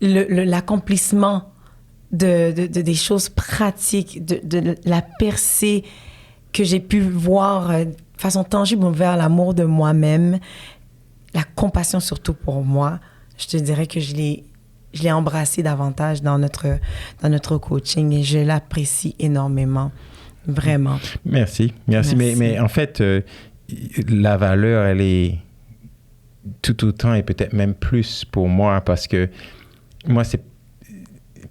l'accomplissement des choses pratiques, de la percée que j'ai pu voir façon tangible vers l'amour de moi-même, la compassion surtout pour moi, je te dirais que je l'ai embrassé davantage dans notre coaching et je l'apprécie énormément, vraiment. Merci. Mais en fait, la valeur, elle est tout autant et peut-être même plus pour moi parce que moi, c'est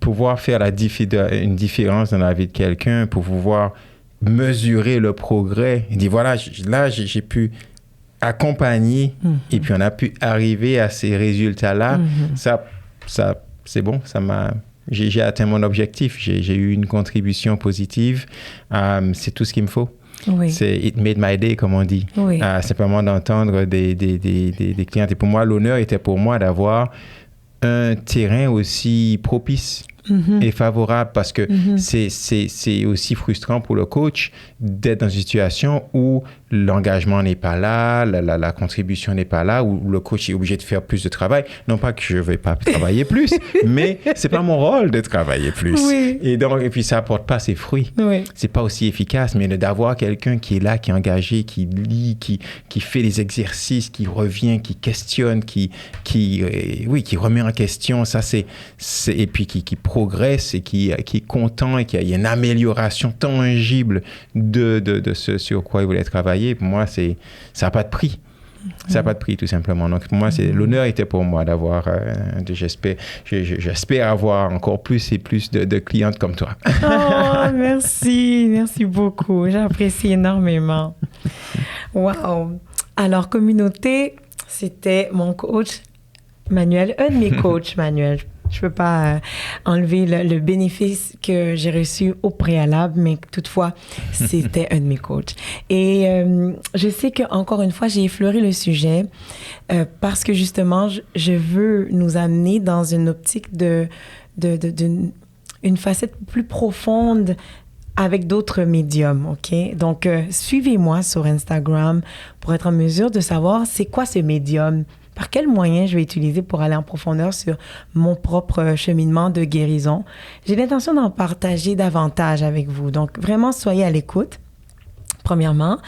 pouvoir faire une différence dans la vie de quelqu'un, pour pouvoir mesurer le progrès. Il dit, voilà, là, j'ai pu accompagner et puis on a pu arriver à ces résultats-là. Ça c'est bon, j'ai atteint mon objectif. J'ai eu une contribution positive. C'est tout ce qu'il me faut. Oui. C'est « it made my day », comme on dit. Oui. Simplement d'entendre des clients. Et pour moi, l'honneur était pour moi d'avoir un terrain aussi propice et favorable parce que c'est aussi frustrant pour le coach d'être dans une situation où l'engagement n'est pas là, la contribution n'est pas là, où le coach est obligé de faire plus de travail. Non pas que je ne vais pas travailler plus, mais ce n'est pas mon rôle de travailler plus. Oui. Et puis ça n'apporte pas ses fruits. Oui. Ce n'est pas aussi efficace, mais d'avoir quelqu'un qui est là, qui est engagé, qui lit, qui fait des exercices, qui revient, qui questionne, qui remet en question, ça et puis qui progresse et qui est content et qu'il y a une amélioration tangible de ce sur quoi il voulait travailler. Pour moi, ça n'a pas de prix. Ça n'a pas de prix, tout simplement. Donc, pour moi, l'honneur était pour moi d'avoir, j'espère avoir encore plus et plus de clientes comme toi. Oh, merci beaucoup. J'apprécie énormément. Wow. Alors, communauté, c'était mon coach Manuel, un de mes coachs, Manuel. Je peux pas enlever le bénéfice que j'ai reçu au préalable, mais toutefois, c'était un de mes coachs. Et je sais qu'encore une fois, j'ai effleuré le sujet parce que justement, je veux nous amener dans une optique une facette plus profonde avec d'autres médiums, OK? Donc, suivez-moi sur Instagram pour être en mesure de savoir c'est quoi ce médium, par quels moyens je vais utiliser pour aller en profondeur sur mon propre cheminement de guérison. J'ai l'intention d'en partager davantage avec vous. Donc, vraiment, soyez à l'écoute, premièrement.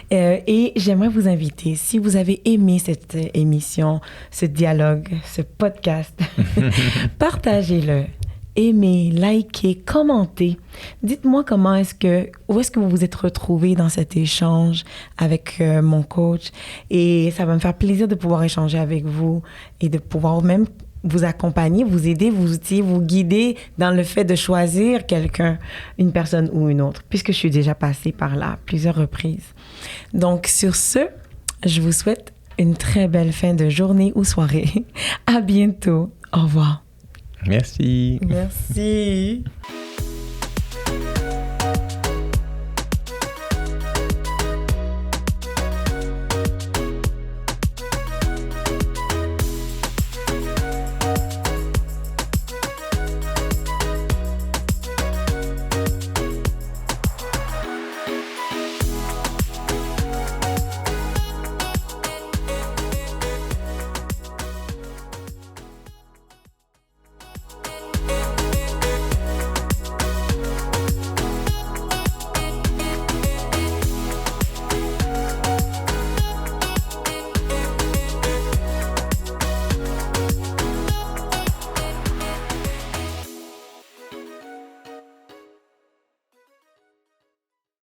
Et j'aimerais vous inviter, si vous avez aimé cette émission, ce dialogue, ce podcast, partagez-le. Aimez, likez, commentez. Dites-moi où est-ce que vous vous êtes retrouvés dans cet échange avec mon coach. Et ça va me faire plaisir de pouvoir échanger avec vous et de pouvoir même vous accompagner, vous aider, vous outiller, vous guider dans le fait de choisir quelqu'un, une personne ou une autre, puisque je suis déjà passée par là à plusieurs reprises. Donc, sur ce, je vous souhaite une très belle fin de journée ou soirée. À bientôt. Au revoir. Merci. Merci.